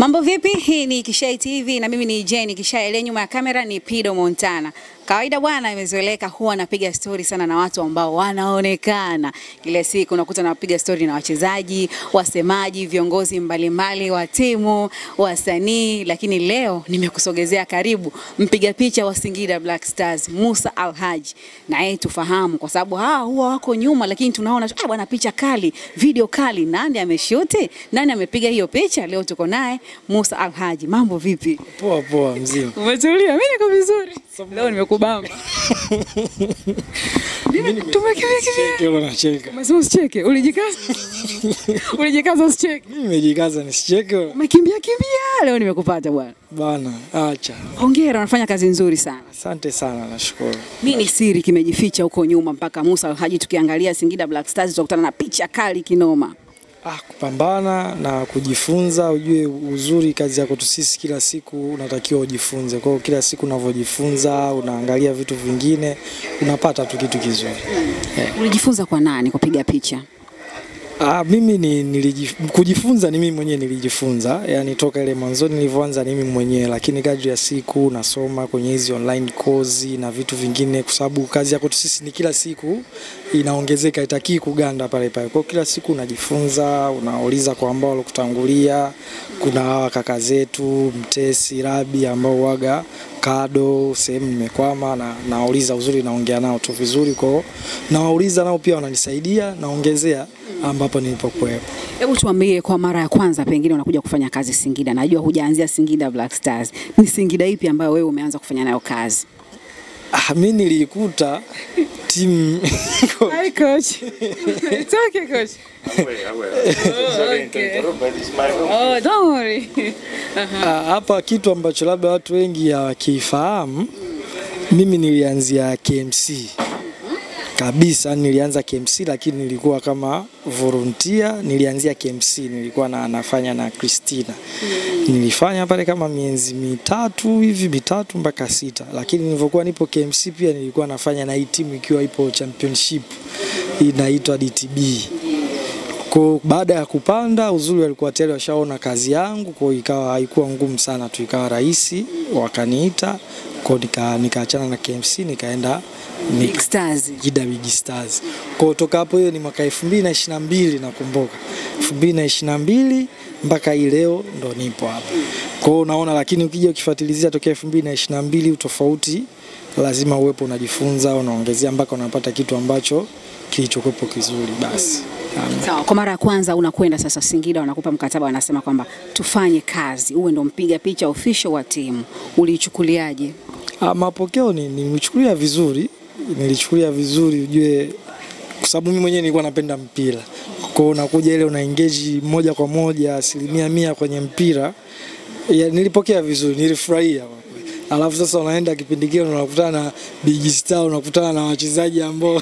Mambo vipi? Hii ni Kishai TV na mimi ni Jenny Kishai. Ile nyuma ya kamera ni Pido Montana. Kawaida bwana, imezoeleka huwa napiga story sana na watu ambao wanaonekana. Kila siku unakuta napiga story na wachezaji, wasemaji, viongozi mbalimbali wa timu, wasanii, lakini leo nimekusogezea karibu mpiga picha wa Singida Black Stars, Musa Alhaji. Na yeye tufahamu kwa sababu huwa wako nyuma, lakini tunaona bwana picha kali, video kali. Nani ameshoot? Nani amepiga hiyo picha? Leo tuko naye Musa Alhaji. Mambo vipi? Poa poa mzima. Umetulia? Mimi niko vizuri. Leo nimekubamba. Tumekimya unacheka. Umesema usicheke. Ulijikaza? Ulijikaza usicheke? Mimi nimejikaza nisicheke. Umekimbia. Leo nimekupata bwana. Bana, acha. Hongera, unafanya kazi nzuri sana. Asante sana, nashukuru. Mimi ni siri kimejificha huko nyuma mpaka Musa Alhaji tukiangalia Singida Black Stars tutakutana na picha kali kinoma. Kupambana na kujifunza, ujue uzuri kazi yako tu sisi kila siku unatakiwa ujifunze. Kwa hiyo kila siku unavyojifunza, unaangalia vitu vingine, unapata tu kitu kizuri. Ulijifunza kwa nani kupiga picha? Mimi kujifunza ni mimi mwenyewe nilijifunza, yani toka ile mwanzo nilivyoanza ni mimi mwenyewe, lakini kadri ya siku nasoma kwenye hizi online course na vitu vingine, kwa sababu kazi yako sisi ni kila siku inaongezeka, haitaki kuganda pale pale. Kwa kila siku unajifunza, unauliza kwa ambao walikutangulia, kuna kaka zetu Mtesi, Rabi ambao waga Kado sehemu nimekwama na nauliza uzuri, naongea nao tu vizuri, kwa nawauliza nao pia wananisaidia, naongezea ambapo nilipokuwepo. Hebu tuambie, kwa mara ya kwanza pengine unakuja kufanya kazi Singida, najua hujaanzia Singida Black Stars, ni Singida ipi ambayo wewe umeanza kufanya nayo kazi? Mimi nilikuta team Hi coach. It's okay coach. Oh, don't worry. Hapa kitu ambacho labda watu wengi hawakifahamu, mimi nilianzia KMC. Kabisa nilianza KMC, lakini nilikuwa kama volunteer. Nilianzia KMC, nilikuwa nafanya na Christina. Nilifanya pale kama miezi mitatu mpaka 6. Lakini nilipokuwa nipo KMC pia nilikuwa nafanya na hii timu ikiwa ipo championship inaitwa DTB. Kwa baada ya kupanda, uzuri walikuwa tayari washaona kazi yangu, kwa ikawa haikuwa ngumu sana tu, ikawa rahisi, wakaniita, kwa nikaachana na KMC nikaenda Big Stars. Big Stars. Kwa toka hapo, hiyo ni mwaka 2022 nakumbuka. 2022 mpaka hii leo ndo nipo hapa. Kwa unaona, lakini ukija ukifuatilizia tokea 2022 utofauti lazima uwepo, unajifunza, unaongezea mpaka unapata kitu ambacho kilichokuwepo kizuri basi. Sawa, kwa mara ya kwanza unakwenda sasa Singida, wanakupa mkataba, wanasema kwamba tufanye kazi, uwe ndo mpiga picha official wa timu. Ulichukuliaje? Mapokeo nilichukulia vizuri, ujue kwa sababu mimi mwenyewe nilikuwa napenda mpira. Kwa hiyo unakuja ile una engage moja kwa moja 100% kwenye mpira. Nilipokea vizuri, nilifurahia. Alafu sasa unaenda kipindi kile unakutana na Big Star, unakutana na wachezaji ambao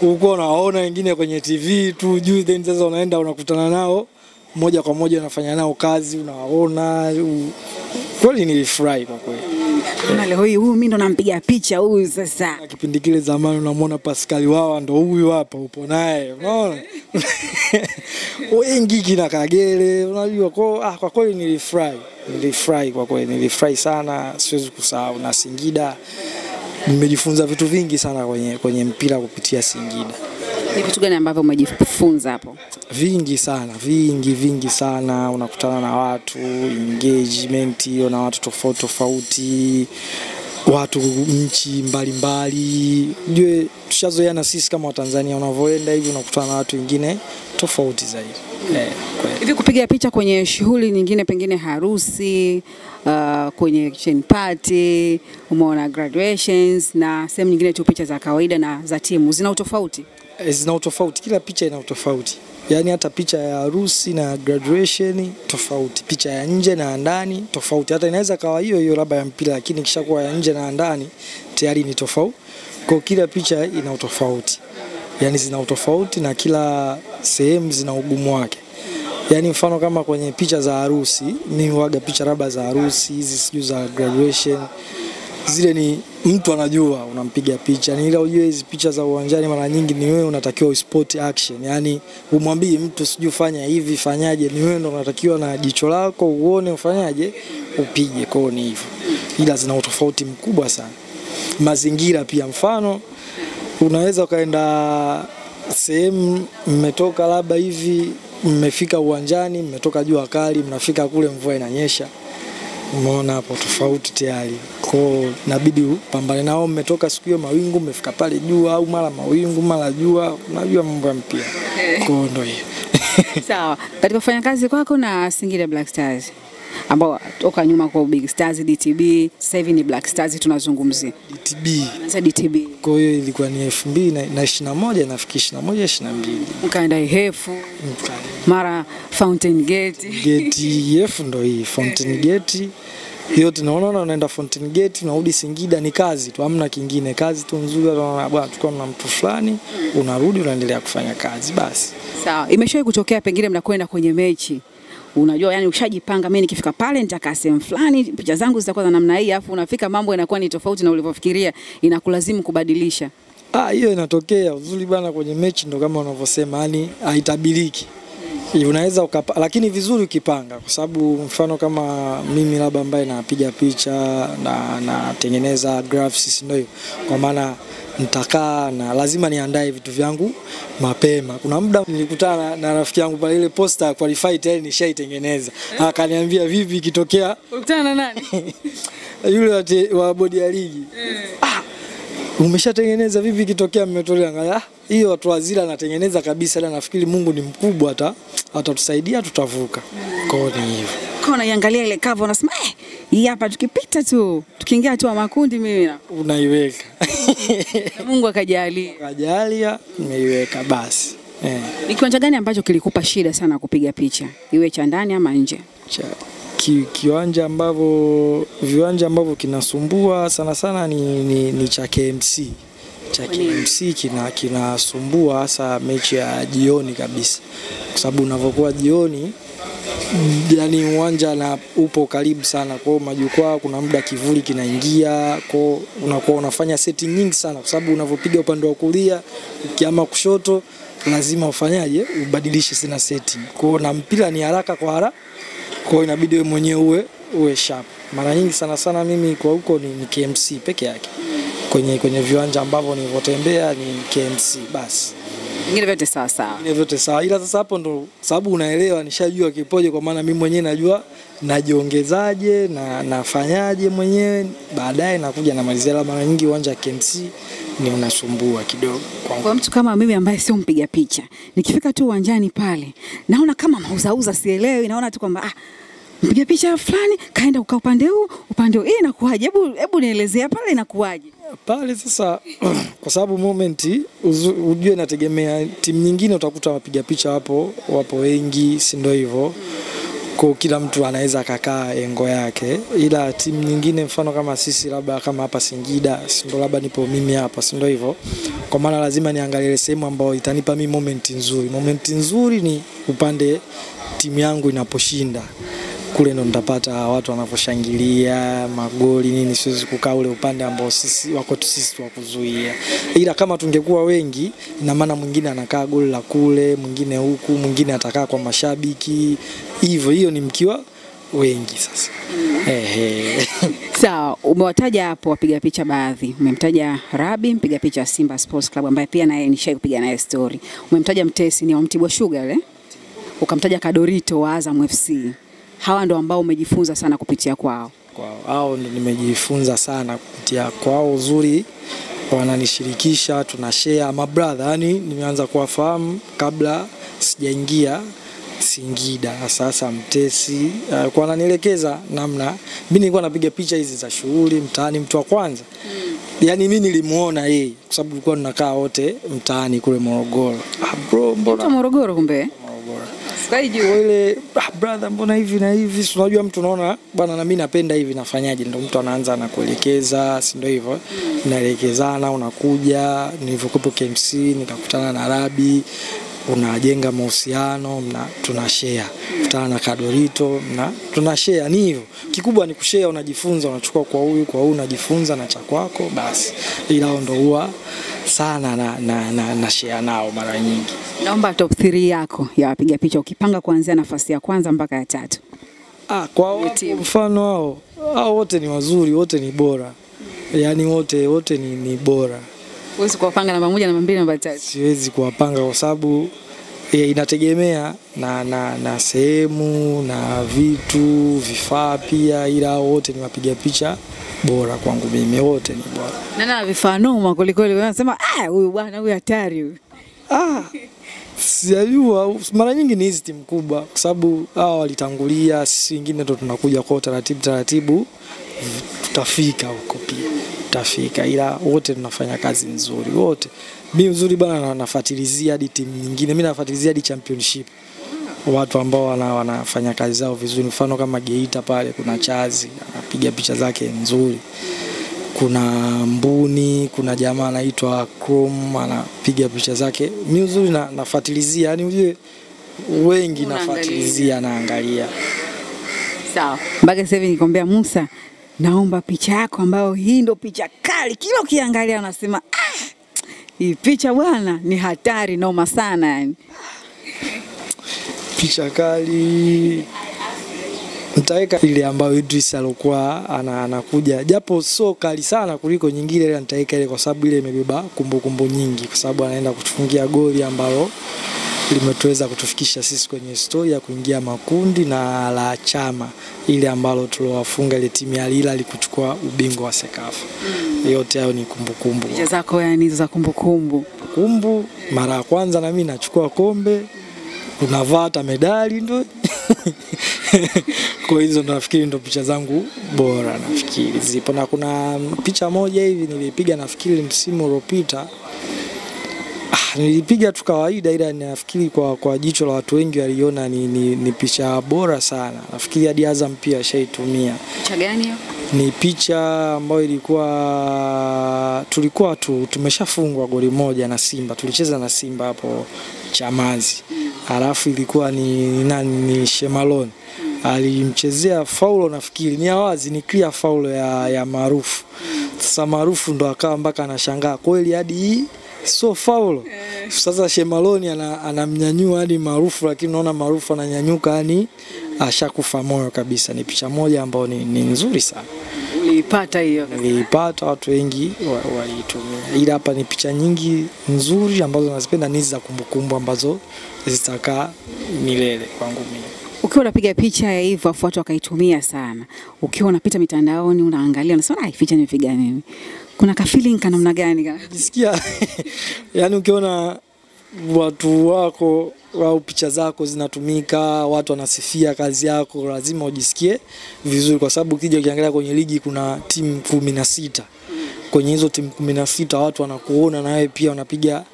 uko unaona wengine kwenye TV tu juu, then sasa unaenda unakutana nao moja kwa moja, unafanya nao kazi, unaona. Kweli nilifurahi kwa kweli. Na leo hii huyu mimi ndo nampiga picha huyu sasa. Kipindi kile zamani unamwona Pascal Wawa ndo huyu hapa upo naye, unaona? Wengi kina Kagere, unajua. Kwa kweli nilifurahi kwa kweli, nilifurahi sana, siwezi kusahau. Na Singida nimejifunza vitu vingi sana kwenye mpira kupitia Singida. Ni vitu gani ambavyo umejifunza hapo? Vingi sana, unakutana na watu, engagement na watu tofauti, watu nchi mbalimbali. Unajua tushazoeana sisi kama Watanzania, unavoenda hivi unakutana na watu wengine tofauti zaidi. Hivi kupiga picha kwenye shughuli nyingine, pengine harusi, kwenye kitchen party, umeona graduations na sehemu nyingine tu, picha za kawaida na za timu zina utofauti? Zina utofauti, kila picha ina utofauti. Yaani hata picha ya harusi na graduation tofauti, picha ya nje na ndani tofauti. Hata inaweza kawa hiyo labda ya mpira, lakini kishakuwa ya nje na ndani tayari ni tofauti. Kwa kila picha ina utofauti. Yaani zina utofauti na kila sehemu zina ugumu wake. Yaani mfano kama kwenye picha za harusi, mimi huaga picha labda za harusi hizi siju za graduation, zile ni mtu anajua unampiga picha. Ni ila ujue hizi picha za uwanjani mara nyingi ni wewe unatakiwa uspot action. Yaani umwambie mtu sijui fanya hivi, fanyaje, ni wewe ndo unatakiwa na jicho lako uone ufanyaje, upige. Kwa ni hivyo. Ila zina utofauti mkubwa sana. Mazingira pia, mfano unaweza ukaenda sehemu, mmetoka labda hivi, mmefika uwanjani, mmetoka jua kali, mnafika kule mvua inanyesha. Umeona hapo tofauti tayari. Kwa inabidi upambane nao. Mmetoka siku hiyo mawingu, mmefika pale jua, au mara mawingu mara jua, unajua mambo ya mpira. Kwa ndio hiyo. Sawa. Katika kufanya kazi kwako na Singida Black Stars, ambao toka nyuma kwa Big Stars, DTB, sasa hivi ni Black Stars tunazungumzia. DTB. Sasa DTB. Kwa hiyo ilikuwa ni 2021 nafikiri 22. Mkaenda Ihefu, mara Fountain Gate. Gate ndio hii Fountain Gate. Hiyo tunaona unaenda Fountain Gate, unarudi Singida, ni kazi tu, hamna kingine. Kazi tu nzuri, bwana tukao na mtu fulani, unarudi unaendelea kufanya kazi basi. Sawa. Imeshawahi kutokea pengine mnakwenda kwenye mechi, unajua yani ushajipanga, mimi nikifika pale nitakaa sehemu fulani, picha zangu zitakuwa za namna hii, afu unafika mambo yanakuwa ni tofauti na ulivyofikiria, inakulazimu kubadilisha? Hiyo inatokea. Uzuri bana kwenye mechi ndo kama unavyosema, yani haitabiriki. Unaweza lakini vizuri ukipanga, kwa sababu mfano kama mimi labda ambaye napiga picha na natengeneza graphics, ndio kwa maana nitakaa na lazima niandae vitu vyangu mapema. Kuna muda nilikutana na rafiki yangu pale, ile poster qualified tayari nishaitengeneza. Akaniambia vipi ikitokea? Ukutana na nani? Yule wa bodi ya ligi. Umeshatengeneza vipi ikitokea mmetolea? Hiyo watu wazira anatengeneza kabisa, ila nafikiri Mungu ni mkubwa, atatusaidia tutavuka. Kwa hiyo ni hivyo. Kwa unaiangalia ile cover unasema hii hapa tukipita tu, tukiingia tu makundi mimi na unaiweka. Mungu akajalia. Akajalia nimeiweka basi. Ni kiwanja gani ambacho kilikupa shida sana kupiga picha? Iwe cha ndani ama nje? Viwanja ambavyo kinasumbua sana sana ni cha KMC. KMC kinasumbua hasa mechi ya jioni kabisa. Kwa sababu unavokuwa jioni, yani uwanja na upo karibu sana, kwa majukwaa kuna muda kivuli kinaingia, kwa unakuwa unafanya setting nyingi sana, kwa sababu unavopiga upande wa kulia ukiama kushoto lazima ufanyaje, ubadilishe sana setting. Kwa na mpira ni haraka kwa haraka, kwa inabidi wewe mwenyewe uwe sharp. Mara nyingi sana mimi kwa huko ni KMC peke yake. Kwenye viwanja ambavyo nilivotembea ni KMC basi. Vingine vyote sawa sawa. Vingine vyote sawa. Ila sasa hapo ndo sababu unaelewa, nishajua kipoje, kwa maana mimi mwenyewe najua najiongezaje na nafanyaje mwenyewe, baadaye nakuja na malizia. Mara nyingi uwanja KMC ni unasumbua kidogo. Kwa mtu kama mimi ambaye sio mpiga picha, nikifika tu uwanjani pale naona kama mauzauza, sielewi, naona tu kwamba mpiga picha fulani kaenda uka upande huu inakuaje? Hebu nielezea pale inakuaje? Pale sasa kwa sababu moment ujue nategemea timu nyingine, utakuta wapiga picha wapo wengi, si ndio hivyo? Kwa kila mtu anaweza akakaa engo yake, ila timu nyingine mfano kama sisi labda kama hapa Singida, si ndio, labda nipo mimi hapa, si ndio hivyo? Kwa maana lazima niangalie sehemu ambayo itanipa mimi moment nzuri. Moment nzuri ni upande timu yangu inaposhinda. Kule ndo nitapata watu wanaposhangilia magoli nini, siwezi kukaa ule upande ambao sisi wa kuzuia. Ila kama tungekuwa wengi, ina maana mwingine anakaa goli la kule, mwingine huku, mwingine atakaa kwa mashabiki. Hiyo ni mkiwa wengi sasa. Sawa, umewataja hapo wapiga picha baadhi. Umemtaja Rabi, mpiga picha Simba Sports Club ambaye pia naye nishai kupiga naye story. Umemtaja Mtesi ni wa Mtibwa Sugar ile. Ukamtaja Kadorito wa Azam FC. Hawa ndo ambao umejifunza sana kupitia kwao. Hao ndo nimejifunza sana kupitia kwao. Uzuri wananishirikisha, tunashare brother, yani nimeanza kuwafahamu kabla sijaingia Singida. Sasa Mtesi kwa ananielekeza namna mimi nilikuwa napiga picha hizi za shughuli mtaani, mtu wa kwanza. Yani mimi nilimuona yeye kwa sababu tulikuwa tunakaa wote mtaani kule Morogoro. Bro, mbona Morogoro kumbe? Sikaiji ile brother, mbona hivi na hivi? Unajua mtu unaona bwana, na mimi napenda hivi, nafanyaje? Ndio mtu anaanza anakuelekeza, si ndio hivyo? Naelekezana, unakuja. Nilivyokuwa KMC nikakutana na Rabi, unajenga mahusiano, tunashare. Kutana na Kadorito, tunashare, ni hivyo. Kikubwa ni kushare, unajifunza, unachukua kwa huyu unajifunza na cha kwako basi. Ila ndio huwa sana na share nao mara nyingi. Naomba top 3 yako ya wapiga picha ukipanga kuanzia nafasi ya kwanza mpaka ya 3. Kwa mfano hao wote ni wazuri, wote ni bora. Yaani wote ni bora. Huwezi kuwapanga namba 1, namba 2, namba 3. Siwezi kuwapanga kwa sababu inategemea na sehemu na vitu, vifaa pia, ila wote ni wapiga picha bora kwangu mimi, wote ni bora. Nana vifaa noma kuliko wanasema huyu bwana huyu hatari huyu. Sijajua, mara nyingi ni hizi timu kubwa kwa sababu hao walitangulia, sisi wengine ndo tunakuja kwa taratibu tutafika huko pia. Tutafika, ila wote tunafanya kazi nzuri wote. Mimi nzuri bana nafuatilizia hadi timu nyingine. Mimi nafuatilizia hadi championship. Watu ambao wanafanya kazi zao vizuri, mfano kama Geita pale kuna Chazi anapiga picha zake nzuri. Kuna Mbuni, kuna jamaa anaitwa Chrome anapiga picha zake. Mimi nzuri nafuatilizia, yani ujue wengi nafuatilizia naangalia. Sawa. Mpaka sasa hivi nikwambia Musa, naomba picha yako ambayo hii ndo picha kali. Kila ukiangalia unasema hii picha bwana ni hatari noma sana yani. Picha kali nitaweka ile ambayo Idris alikuwa anakuja, japo so kali sana kuliko nyingine, ile nitaweka ile kwa sababu ile imebeba kumbukumbu nyingi, kwa sababu anaenda kutufungia goli ambalo limetuweza kutufikisha sisi kwenye historia ya kuingia makundi, na la Chama ile ambalo tulowafunga ile timu ya Lila kuchukua ubingwa wa Sekafa. Yote hayo ni kumbukumbu. Picha zako yani hizo za kumbukumbu. Mara ya kwanza na mimi nachukua kombe, unavaa hata medali ndo. Kwa hizo ndo nafikiri ndo picha zangu bora, nafikiri zipo. Na kuna picha moja hivi nilipiga nafikiri msimu uliopita. Nilipiga tu kawaida, ila nafikiri kwa jicho la watu wengi waliona ni picha bora sana. Nafikiri hadi Azam pia shaitumia. Picha gani hiyo? Ni picha ambayo tulikuwa tumeshafungwa goli moja na Simba. Tulicheza na Simba hapo Chamazi. Alafu ilikuwa ni Shemalon. Alimchezea faulo, nafikiri ni wazi, ni clear faulo ya Maarufu. Sasa Maarufu ndo akawa mpaka anashangaa kweli hadi hii so faulo. Sasa Shemaloni anamnyanyua hadi Maarufu, lakini naona Maarufu ananyanyuka yani ashakufa moyo kabisa. Ni picha moja ambayo ni nzuri sana. Uliipata hiyo? Nilipata, watu wengi waliitumia. Ila hapa ni picha nyingi nzuri ambazo nazipenda, ni za kumbukumbu ambazo zitakaa milele kwangu mimi. Ukiwa unapiga picha ya hivyo watu wakaitumia sana, ukiwa unapita mitandaoni unaangalia unasema picha nimepiga mimi, kuna ka feeling kana namna gani kana? Jisikia yani ukiona watu wako au picha zako zinatumika, watu wanasifia kazi yako, lazima ujisikie vizuri, kwa sababu ukija ukiangalia kwenye ligi kuna timu 16. Kwenye hizo timu 16 watu wanakuona na wewe pia unapiga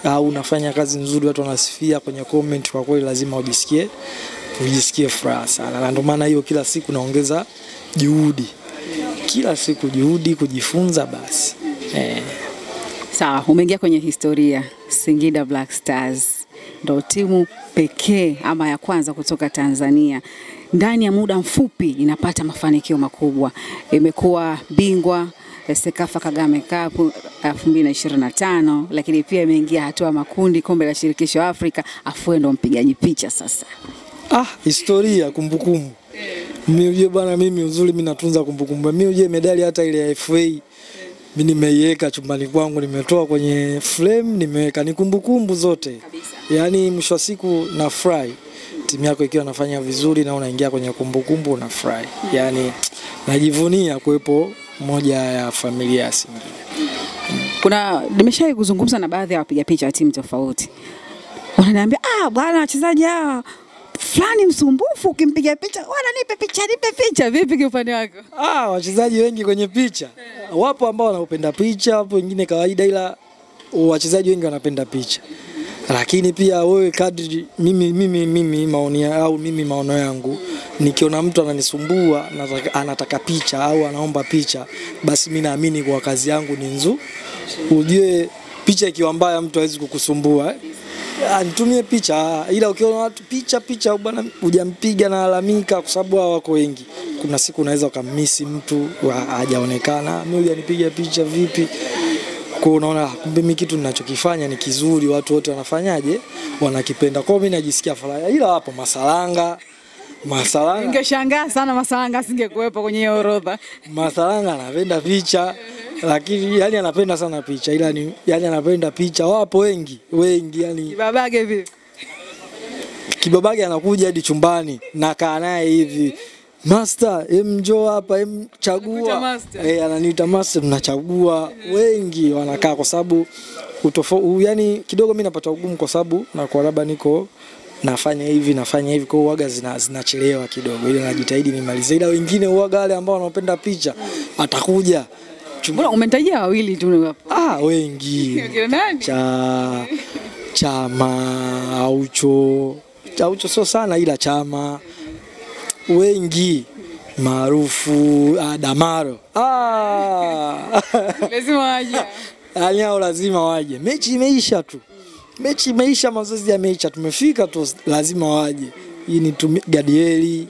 au unafanya kazi nzuri, watu wanasifia kwenye comment. Kwa kweli lazima ujisikie furaha sana, na ndio maana hiyo kila siku naongeza juhudi, kila siku juhudi kujifunza basi. Sawa, umeingia kwenye historia. Singida Black Stars ndio timu pekee ama ya kwanza kutoka Tanzania ndani ya muda mfupi inapata mafanikio makubwa. Imekuwa bingwa Sekafa Kagame Cup 2025, lakini pia imeingia hatua makundi kombe la shirikisho Afrika. Afu ndo mpigaji picha sasa. Historia, kumbukumbu. Mimi uje bana, mimi uzuri mimi natunza kumbukumbu. Mimi uje medali hata ile ya FA mimi nimeiweka chumbani kwangu, nimetoa kwenye frame, nimeweka, ni kumbukumbu zote. Yaani mwisho wa siku na fry timu yako ikiwa inafanya vizuri na unaingia kwenye kumbukumbu na fry. Yaani najivunia kuwepo moja ya familia ya Singida. Nimeshawahi kuzungumza na baadhi ya wapiga picha wa timu tofauti. Wananiambia bwana wachezaji hao fulani msumbufu, ukimpiga picha wana nipe picha. Vipi kwa upande wako? Wachezaji wengi kwenye picha. Wapo ambao wanapenda picha, wapo wengine kawaida, ila wachezaji wengi wanapenda picha. Lakini pia wewe kadri mimi maono yangu, nikiona mtu ananisumbua anataka picha au anaomba picha, basi mimi naamini kwa kazi yangu ni nzuri. Ujue picha ikiwa mbaya mtu hawezi kukusumbua. Nitumie picha, ila ukiona watu picha bwana hujampiga na alamika kwa sababu hao wako wengi. Kuna siku unaweza ukamisi mtu hajaonekana, mimi hujanipiga picha vipi? Kwa unaona kumbe mimi kitu ninachokifanya ni kizuri, watu wote wanafanyaje? Wanakipenda. Kwa mimi najisikia faraja. Ila hapo Masalanga ningeshangaa sana Masalanga asingekuepo kwenye hiyo orodha. Masalanga anapenda picha. Lakini yani anapenda sana picha, ila ni yani anapenda picha. Wapo wengi yani. Kibabage vipi? Kibabage anakuja hadi chumbani na kaa naye hivi. Master, njoo hapa, chagua. Ananiita master, tunachagua. Wengi wanakaa kwa sababu yani kidogo mimi napata ugumu kwa sababu na kwa labda niko nafanya hivi kwa uaga zinachelewa kidogo, ili najitahidi nimalize. Ila wengine uaga wale ambao wanapenda picha atakuja. Mbona umenitajia wawili tu hapo? Wengi. Chama, Aucho sio sana, ila Chama. Wengi maarufu Damaro. Lazima waje. Hao lazima waje. Mechi imeisha tu. Mechi imeisha, mazoezi yameisha, tumefika tu, lazima waje. Hii ni Gadieli.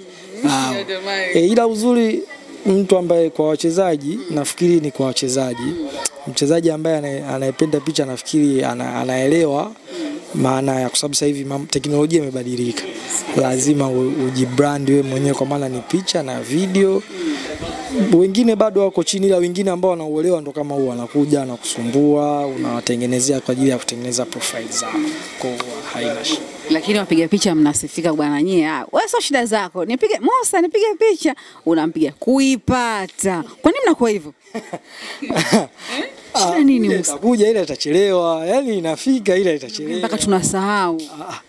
Ila uzuri mtu ambaye kwa wachezaji nafikiri ni kwa wachezaji. Mchezaji ambaye anayependa picha nafikiri anaelewa maana ya, kwa sababu sasa hivi teknolojia imebadilika. Lazima ujibrand wewe mwenyewe kwa maana ni picha na video. Wengine bado wako chini, ila wengine ambao wanauelewa ndo kama huo anakuja na kusumbua, unawatengenezea kwa ajili ya kutengeneza profile zao. Kwa haina shida. Lakini wapiga picha mnasifika bwana nyie. Wewe sio shida zako. Nipige picha, unampiga kuipata. Kwa nini mnakuwa hivyo? Shida nini Musa? Itakuja ile itachelewa. Yaani inafika ile itachelewa. Mpaka tunasahau.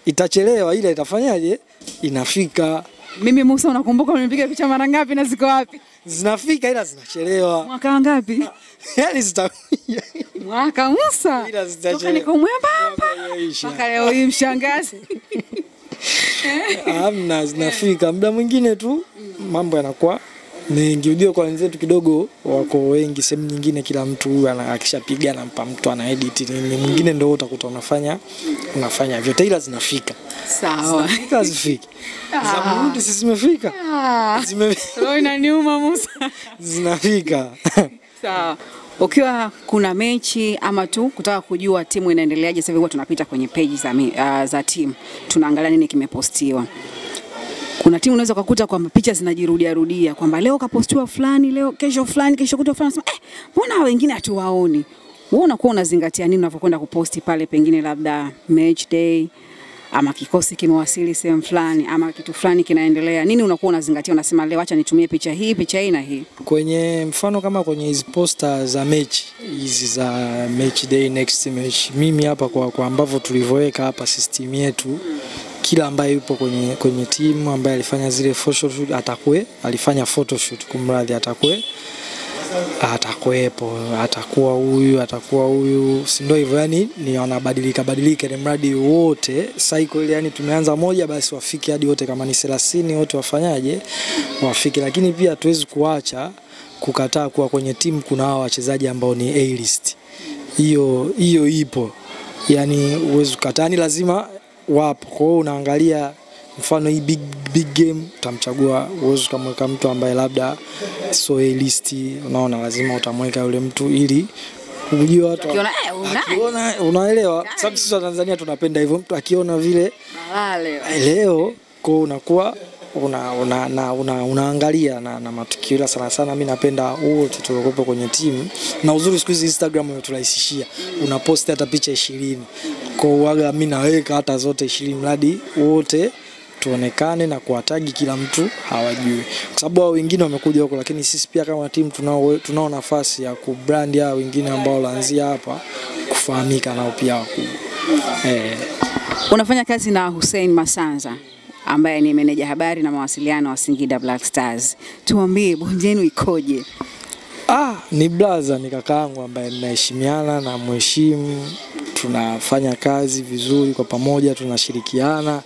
Itachelewa ile itafanyaje? Inafika. Mimi Musa, unakumbuka nimepiga picha mara ngapi na ziko wapi? Zinafika ila zinachelewa. Mwaka ngapi? Yaani zitakuja. Mwaka Musa. Ila zitachelewa. Toka nikomwemba hapa. Mpaka leo hii mshangazi. Hamna, zinafika. Muda mwingine tu mambo yanakuwa mengi. Ujue kwa wenzetu kidogo wako wengi, sehemu nyingine kila mtu akishapiga anampa mtu ana edit nini, mwingine ndio utakuta unafanya vyote, ila zinafika. Sawa. Zifiki. Zamundi sisi zimefika. Leo inaniuma Musa. Zinafika. Sawa. Ukiwa kuna mechi ama tu kutaka kujua timu inaendeleaje, sasa hivi tunapita kwenye page za timu. Tunaangalia nini kimepostiwa. Kuna timu unaweza kukuta kwamba picha zinajirudia kwamba leo kapostiwa fulani, leo kesho fulani, kesho kutwa fulani, mbona wengine hatuwaoni? Wewe unakuwa unazingatia nini unapokwenda kuposti pale, pengine labda match day ama kikosi kimewasili sehemu fulani ama kitu fulani kinaendelea? Nini unakuwa unazingatia, unasema leo acha nitumie picha hii na hii? Kwenye mfano kama kwenye hizo poster za mechi hizi za match day, next match, mimi hapa kwa ambavyo tulivyoweka hapa system yetu, kila ambaye yupo kwenye timu ambaye alifanya zile photoshoot alifanya photoshoot kumradhi, atakuwepo, atakuwa huyu, si ndio hivyo? Yani ni wanabadilika ile mradi wote cycle ile, yani tumeanza moja basi wafike hadi wote, kama ni 30 wote wafanyaje wafike. Lakini pia hatuwezi kukataa kuwa kwenye timu kuna hao wachezaji ambao ni A-list. Hiyo ipo, yani uwezo katani lazima wapo. Kwa hiyo unaangalia mfano hii big game utamchagua, uwezo kumweka mtu ambaye labda so A-list, unaona lazima utamweka yule mtu ili ujue watu akiona, unaelewa, sababu sisi wa Tanzania tunapenda hivyo, mtu akiona vile leo kwa unakuwa unaangalia na matukio. Sana mimi napenda wote tuliokopo kwenye timu, na uzuri siku hizi Instagram imeturahisishia, unapost hata picha 20 kwa uaga mimi naweka hata zote 20 mradi wote tuonekane na kuwatagi kila mtu hawajui, kwa sababu wao wengine wamekuja huko, lakini sisi pia kama timu tunao nafasi ya kubrand hao wengine ambao laanzia hapa kufahamika nao pia wakubwa. Unafanya kazi na Hussein Masanza ambaye ni meneja habari na mawasiliano wa Singida Black Stars. Tuambie bonde yenu ikoje? Ni brother, ni kakaangu ambaye ninaheshimiana na mheshimu. Tunafanya kazi vizuri kwa pamoja, tunashirikiana.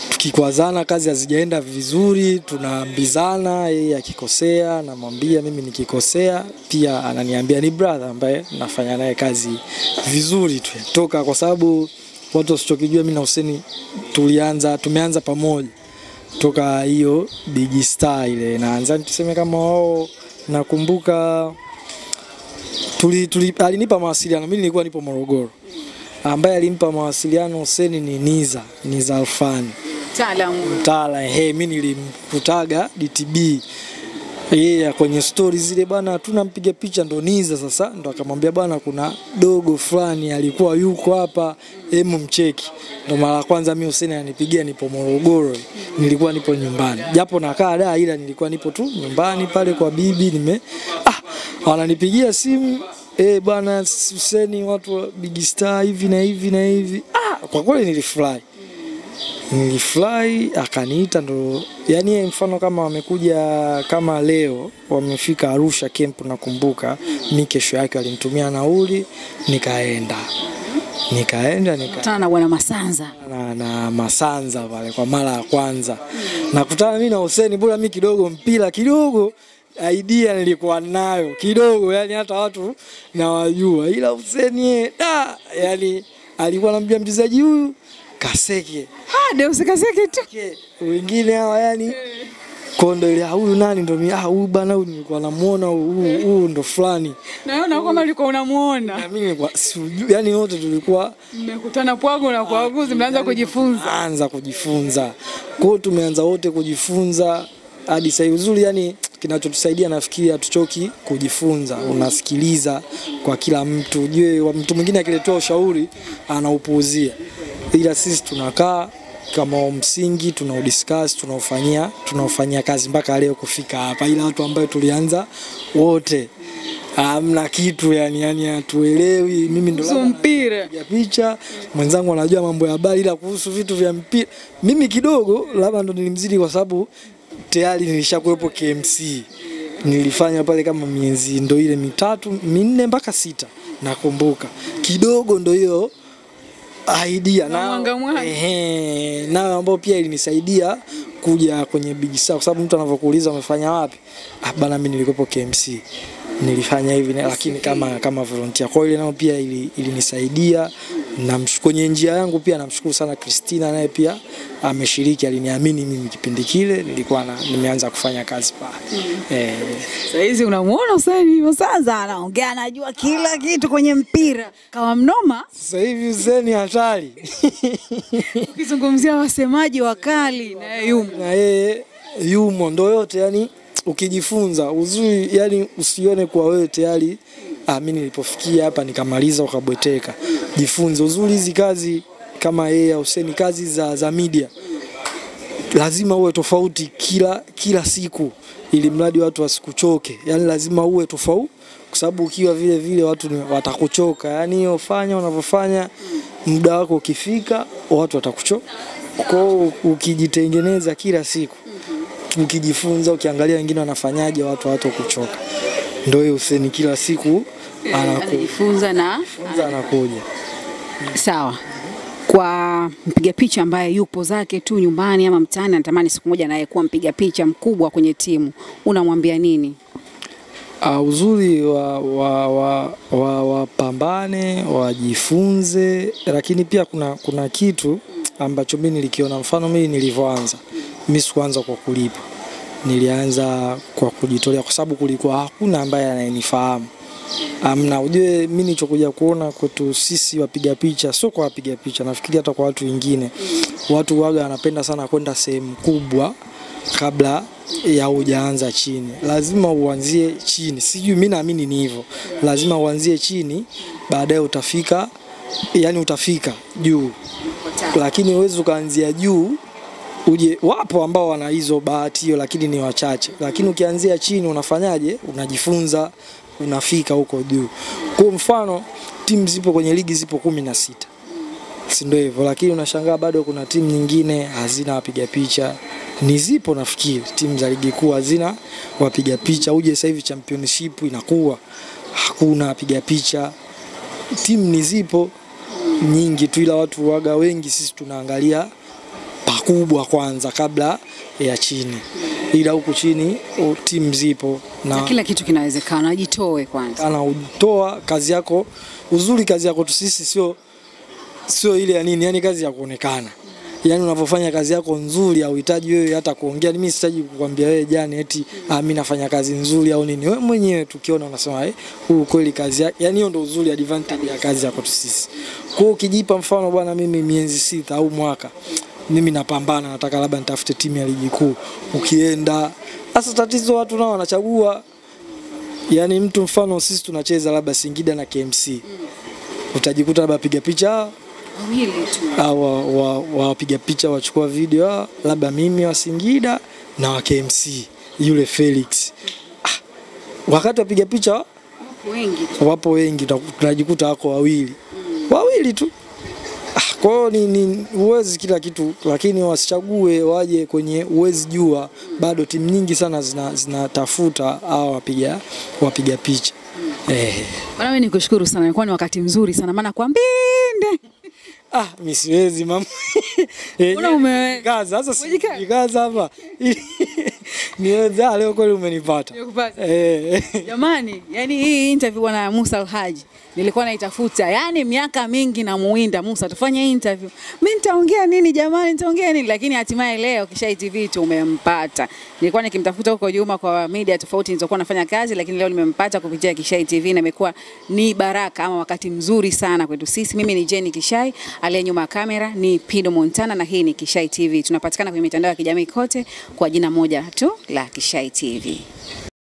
Tukikwazana kazi hazijaenda vizuri, tunaambizana. Yeye akikosea namwambia, mimi nikikosea pia ananiambia. Ni brother ambaye nafanya naye kazi vizuri tu toka, kwa sababu watu wasichokijua, mimi na Hussein tumeanza pamoja toka hiyo Big Star ile naanza, tuseme kama wao, nakumbuka alinipa mawasiliano, mimi nilikuwa nipo Morogoro, ambaye alimpa mawasiliano Hussein ni Niza Alfani, mimi nilimkutaga DTB kwenye stories zile bana, tunampiga picha, ndo Niza sasa ndo akamwambia bana, kuna dogo fulani alikuwa yuko hapa, mcheki. Ndo mara kwanza mimi Hussein ananipigia, nipo Morogoro, nilikuwa nipo nyumbani, japo nakaa da, ila nilikuwa nipo tu nyumbani pale kwa bibi, wananipigia simu, bwana Hussein, watu wa Big Star hivi na hivi na hivi. Kwa kweli nilifly, akaniita, ndo yani mfano kama wamekuja, kama leo wamefika Arusha camp, nakumbuka mimi kesho yake walinitumia nauli, nikaenda kutana na bwana Masanza na Masanza pale kwa mara ya kwanza. Nakutana mimi na Hussein, bora mimi kidogo mpira kidogo idea nilikuwa nayo kidogo, yani hata watu nawajua, ila Hussein yani alikuwa anambia mchezaji huyu Kaseke. Deus Kaseke tu. Wengine hawa yani kondo ile, huyu nani ndo mimi, huyu bana, huyu nilikuwa namuona, huyu ndo fulani. Naona kama ulikuwa unamuona. Na mimi nilikuwa yani wote tulikuwa mmekutana Pwago na kwa Aguzi, mnaanza kujifunza. Kwa hiyo tumeanza wote kujifunza hadi sasa uzuri, yani kinachotusaidia nafikiri hatuchoki kujifunza, unasikiliza kwa kila mtu. Ujue mtu mwingine akiletoa ushauri anaupuuzia, ila sisi tunakaa kama msingi, tunaudiscuss, tunaufanyia kazi mpaka leo kufika hapa. Ila watu ambao tulianza wote hamna kitu, yani hatuelewi. Mimi ndo mpira ya picha, mwenzangu anajua mambo ya habari, ila kuhusu vitu vya mpira mimi kidogo labda ndo nilimzidi, kwa sababu tayari nilishakuepo KMC. Nilifanya pale kama miezi ndo ile 3, 4 mpaka 6 nakumbuka. Kidogo ndo hiyo idea na ambao pia ilinisaidia kuja kwenye Big Star, kwa sababu mtu anavyokuuliza umefanya wapi, bana mimi nilikuepo KMC, nilifanya hivi, lakini kama volunteer. Kwa hiyo nao pia ilinisaidia, na kwenye njia yangu pia namshukuru sana Christina, naye pia ameshiriki, aliniamini mimi kipindi kile nilikuwa nimeanza kufanya kazi pale. Sasa hizi unamuona Hussein Masanza anaongea, anajua kila kitu kwenye mpira kama mnoma. Sasa hivi Hussein hatari. Ukizungumzia wasemaji wakali na yeye yumo ndo yote, yani ukijifunza uzuri, yani usione kwa wewe tayari mimi nilipofikia hapa nikamaliza ukabweteka. Jifunze uzuri, hizi kazi kama yeye Hussein, kazi za media lazima uwe tofauti kila siku, ili mradi watu wasikuchoke. Yani lazima uwe tofauti, kwa sababu ukiwa vile watu watakuchoka. Yani hiyo fanya unavyofanya, muda wako ukifika watu watakuchoka. Kwa ukijitengeneza kila siku, ukijifunza, ukiangalia wengine wanafanyaje, watu kuchoka. Ndio hiyo Hussein kila siku anajifunza na anakuja. Sawa. Kwa mpiga picha ambaye yupo zake tu nyumbani ama mtaani, anatamani siku moja naye kuwa mpiga picha mkubwa kwenye timu, unamwambia nini? Uzuri wapambane, wajifunze, lakini pia kuna kitu ambacho mimi nilikiona. Mfano mimi nilivyoanza, mimi sikuanza kwa kulipa, nilianza kwa kujitolea, kwa sababu kulikuwa hakuna ambaye anayenifahamu. Ujue mimi nilichokuja kuona kwetu sisi wapiga picha, sio kwa wapiga picha, nafikiri hata kwa watu wengine, watu waga wanapenda sana kwenda sehemu kubwa kabla ya hujaanza chini. Lazima uanzie chini, sijui mimi naamini ni hivyo. Lazima uanzie chini, baadaye utafika juu. Lakini uweze ukaanzia juu uje, wapo ambao wana hizo bahati hiyo, lakini ni wachache. Lakini ukianzia chini unafanyaje? Unajifunza, unafika huko juu. Kwa mfano timu zipo kwenye ligi zipo 16, si ndio hivyo? Lakini unashangaa bado kuna timu nyingine hazina wapiga picha. Ni zipo, nafikiri timu za ligi kuu hazina wapiga picha. Uje sasa hivi championship inakuwa hakuna wapiga picha. Timu ni zipo nyingi tu, ila watu waga wengi sisi tunaangalia pakubwa kwanza kabla ya chini. Ila huku chini timu zipo na kila kitu kinawezekana. Jitoe kwanza. Utoa kazi yako. Uzuri kazi yako tu sisi sio ile ya nini, yani kazi ya kuonekana. Yani unapofanya kazi yako nzuri hauhitaji wewe hata kuongea. Mimi sitaji kukwambia wewe jana eti mimi nafanya kazi nzuri au nini. Wewe mwenyewe tukiona unasema huyu kweli kazi yake. Yani hiyo ndio uzuri, advantage ya kazi yako sisi. Kwa hiyo ukijipa mfano bwana, mimi miezi 6 au mwaka mimi napambana, nataka labda nitafute timu ya ligi kuu. Ukienda sasa, tatizo watu nao wanachagua. Yani mtu mfano sisi tunacheza labda Singida na KMC. Utajikuta labda piga picha wawili tu. Wapiga picha wachukua video labda mimi wa Singida na wa KMC yule Felix. Wakati wapiga picha wapo wengi, tunajikuta wako wawili tu. Kwa hiyo ni uwezi kila kitu, lakini wasichague waje kwenye uwezi jua. Bado timu nyingi sana zinatafuta hao wapiga picha. Bwana, mimi nikushukuru sana, ilikuwa ni wakati mzuri sana, maana kwa mbinde mimi siwezi mama. Mbona umekaza sasa? Sikaza hapa. Niweza leo kweli umenipata. Jamani, yani hii interview bwana Musa Alhaji nilikuwa naitafuta, yani miaka mingi na muinda Musa tufanye interview. Mimi nitaongea nini jamani, nitaongea nini? Lakini hatimaye leo Kishai TV tumempata. Nilikuwa nikimtafuta huko Juma kwa media tofauti nilizokuwa nafanya kazi, lakini leo nimempata kupitia Kishai TV na imekuwa ni baraka ama wakati mzuri sana kwetu sisi. Mimi ni Jenny Kishai, aliye nyuma ya kamera ni Pido Montana na hii ni Kishai TV. Tunapatikana kwenye mitandao ya kijamii kote kwa jina moja tu la Kishai TV.